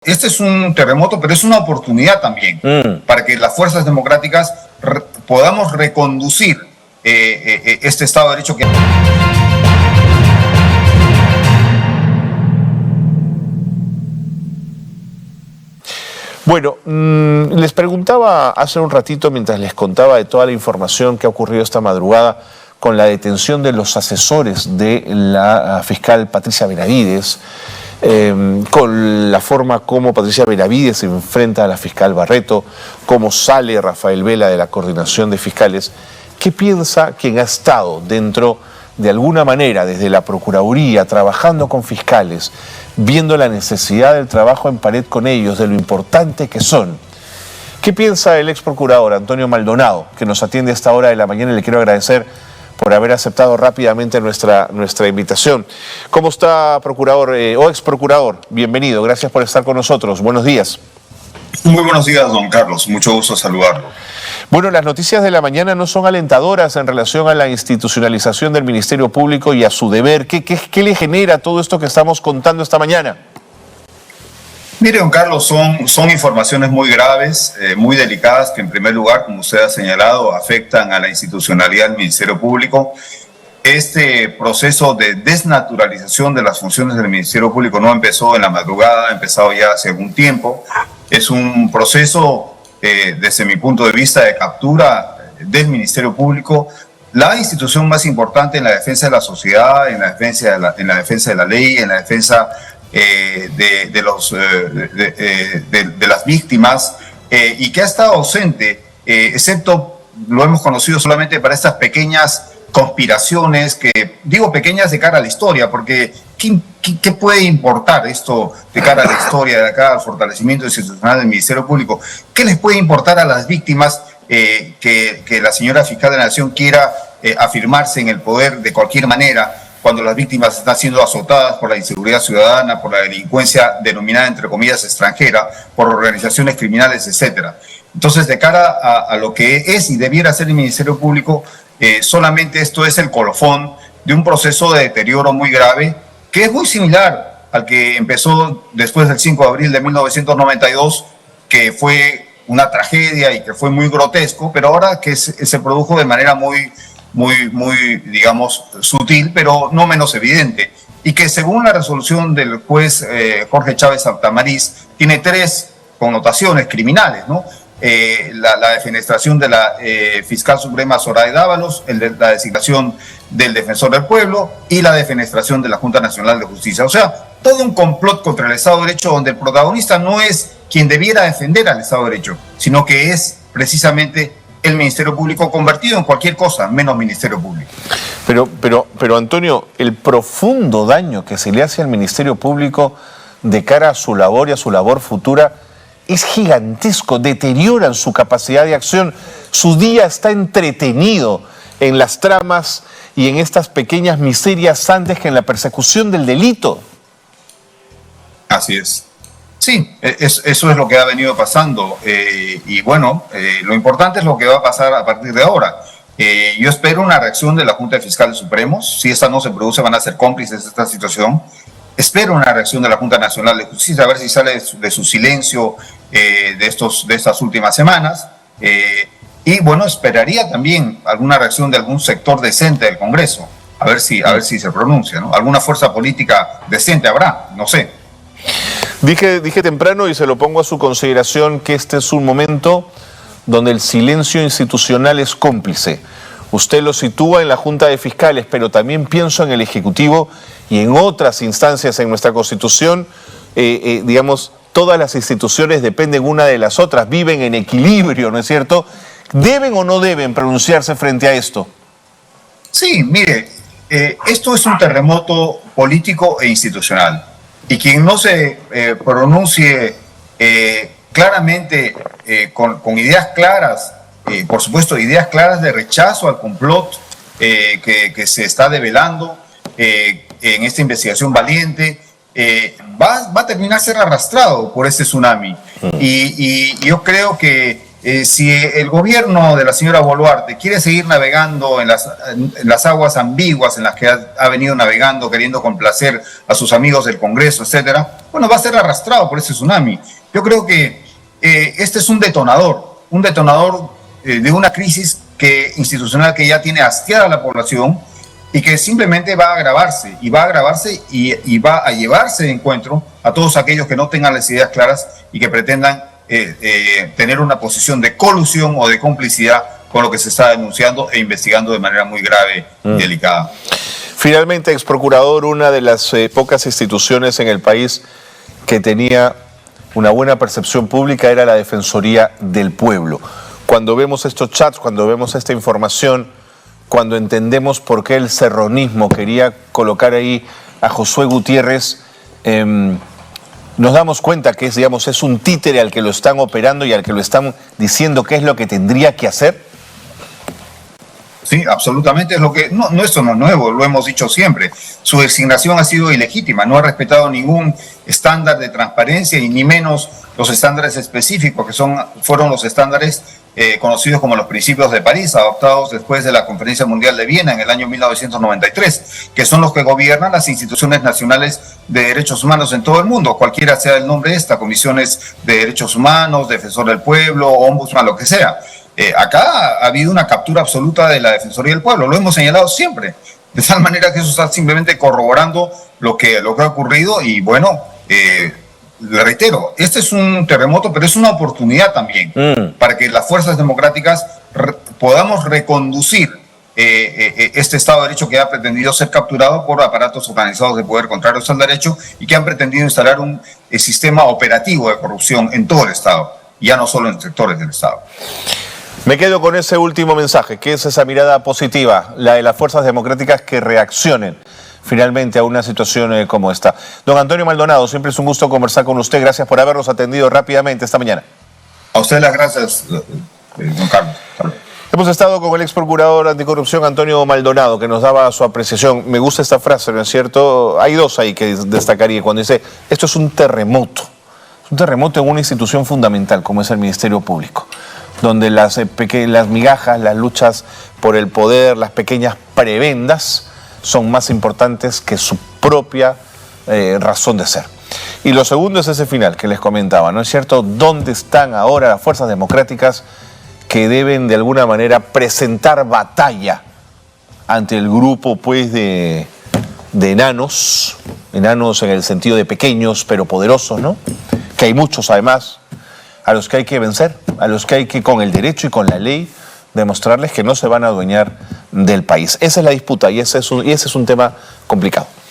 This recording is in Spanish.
Este es un terremoto, pero es una oportunidad también para que las fuerzas democráticas podamos reconducir este Estado de Derecho que... Bueno, les preguntaba hace un ratito, mientras les contaba de toda la información que ha ocurrido esta madrugada con la detención de los asesores de la fiscal Patricia Benavides, con la forma como Patricia Benavides se enfrenta a la fiscal Barreto, cómo sale Rafael Vela de la coordinación de fiscales. ¿Qué piensa quien ha estado dentro, de alguna manera, desde la Procuraduría, trabajando con fiscales, viendo la necesidad del trabajo en pared con ellos, de lo importante que son? ¿Qué piensa el ex procurador Antonio Maldonado, que nos atiende a esta hora de la mañana? Y le quiero agradecer por haber aceptado rápidamente nuestra invitación. ¿Cómo está, procurador o ex procurador? Bienvenido, gracias por estar con nosotros. Buenos días. Muy buenos días, don Carlos. Mucho gusto saludarlo. Bueno, las noticias de la mañana no son alentadoras en relación a la institucionalización del Ministerio Público y a su deber. ¿Qué le genera todo esto que estamos contando esta mañana? Mire, don Carlos, son informaciones muy graves, muy delicadas, que en primer lugar, como usted ha señalado, afectan a la institucionalidad del Ministerio Público. Este proceso de desnaturalización de las funciones del Ministerio Público no empezó en la madrugada, ha empezado ya hace algún tiempo. Es un proceso, desde mi punto de vista, de captura del Ministerio Público, la institución más importante en la defensa de la sociedad, en la defensa de la ley, en la defensa de las víctimas, y que ha estado ausente, excepto, lo hemos conocido solamente para estas pequeñas conspiraciones, que digo pequeñas de cara a la historia, porque ¿qué puede importar esto de cara a la historia, de cara al fortalecimiento institucional del Ministerio Público? ¿Qué les puede importar a las víctimas que la señora fiscal de la Nación quiera afirmarse en el poder de cualquier manera, cuando las víctimas están siendo azotadas por la inseguridad ciudadana, por la delincuencia denominada entre comillas extranjera, por organizaciones criminales, etcétera? Entonces, de cara a lo que es y debiera ser el Ministerio Público, solamente esto es el colofón de un proceso de deterioro muy grave, que es muy similar al que empezó después del 5 de abril de 1992, que fue una tragedia y que fue muy grotesco, pero ahora que se produjo de manera muy, digamos, sutil, pero no menos evidente, y que según la resolución del juez Jorge Chávez Santamariz, tiene tres connotaciones criminales, ¿no? La defenestración de la fiscal suprema Zoraida Dávalos, la designación del defensor del pueblo y la defenestración de la Junta Nacional de Justicia. O sea, todo un complot contra el Estado de Derecho, donde el protagonista no es quien debiera defender al Estado de Derecho, sino que es precisamente el Ministerio Público, convertido en cualquier cosa menos Ministerio Público. Pero Antonio, el profundo daño que se le hace al Ministerio Público de cara a su labor y a su labor futura es gigantesco, deterioran su capacidad de acción, su día está entretenido en las tramas y en estas pequeñas miserias antes que en la persecución del delito. Así es. Sí, eso es lo que ha venido pasando, y bueno, lo importante es lo que va a pasar a partir de ahora. Yo espero una reacción de la Junta de Fiscales Supremos. Si esta no se produce, van a ser cómplices de esta situación. Espero una reacción de la Junta Nacional de Justicia, a ver si sale de su silencio de estas últimas semanas. Y bueno, esperaría también alguna reacción de algún sector decente del Congreso, a ver si se pronuncia, ¿no? Alguna fuerza política decente habrá, no sé. Dije temprano, y se lo pongo a su consideración, que este es un momento donde el silencio institucional es cómplice. Usted lo sitúa en la Junta de Fiscales, pero también pienso en el Ejecutivo y en otras instancias en nuestra Constitución. Digamos, todas las instituciones dependen una de las otras, viven en equilibrio, ¿no es cierto? ¿Deben o no deben pronunciarse frente a esto? Sí, mire, esto es un terremoto político e institucional. Y quien no se pronuncie claramente, con ideas claras, por supuesto, ideas claras de rechazo al complot que se está develando en esta investigación valiente, va a terminar ser arrastrado por este tsunami. Y yo creo que Si el gobierno de la señora Boluarte quiere seguir navegando en las aguas ambiguas en las que ha venido navegando, queriendo complacer a sus amigos del Congreso, etcétera, bueno, va a ser arrastrado por ese tsunami. Yo creo que este es un detonador de una crisis institucional que ya tiene hastiada a la población y que simplemente va a agravarse y va a llevarse de encuentro a todos aquellos que no tengan las ideas claras y que pretendan tener una posición de colusión o de complicidad con lo que se está denunciando e investigando de manera muy grave y delicada. Finalmente, ex procurador, una de las pocas instituciones en el país que tenía una buena percepción pública era la Defensoría del Pueblo. Cuando vemos estos chats, cuando vemos esta información, cuando entendemos por qué el serronismo quería colocar ahí a Josué Gutiérrez, nos damos cuenta que es un títere al que lo están operando y al que lo están diciendo qué es lo que tendría que hacer. Sí, absolutamente es lo que... No, esto no es nuevo, lo hemos dicho siempre. Su designación ha sido ilegítima, no ha respetado ningún estándar de transparencia y ni menos los estándares específicos, que fueron los estándares conocidos como los principios de París, adoptados después de la Conferencia Mundial de Viena en el año 1993, que son los que gobiernan las instituciones nacionales de derechos humanos en todo el mundo, cualquiera sea el nombre de esta, comisiones de derechos humanos, defensor del pueblo, ombudsman, lo que sea. Acá ha habido una captura absoluta de la Defensoría del Pueblo, lo hemos señalado siempre, de tal manera que eso está simplemente corroborando lo que ha ocurrido y bueno, le reitero, este es un terremoto, pero es una oportunidad también para que las fuerzas democráticas podamos reconducir este Estado de Derecho que ha pretendido ser capturado por aparatos organizados de poder contrarios al derecho y que han pretendido instalar un sistema operativo de corrupción en todo el Estado, ya no solo en sectores del Estado. Me quedo con ese último mensaje, que es esa mirada positiva, la de las fuerzas democráticas que reaccionen finalmente a una situación como esta. Don Antonio Maldonado, siempre es un gusto conversar con usted. Gracias por habernos atendido rápidamente esta mañana. A usted las gracias, don Carlos. Hemos estado con el ex procurador anticorrupción Antonio Maldonado, que nos daba su apreciación. Me gusta esta frase, ¿no es cierto? Hay dos ahí que destacaría cuando dice, esto es un terremoto. Es un terremoto en una institución fundamental como es el Ministerio Público, donde las migajas, las luchas por el poder, las pequeñas prebendas son más importantes que su propia razón de ser. Y lo segundo es ese final que les comentaba, ¿no es cierto? ¿Dónde están ahora las fuerzas democráticas que deben de alguna manera presentar batalla ante el grupo pues de enanos en el sentido de pequeños pero poderosos, ¿no? Que hay muchos además, a los que hay que vencer, a los que hay que con el derecho y con la ley demostrarles que no se van a adueñar del país. Esa es la disputa y ese es un tema complicado.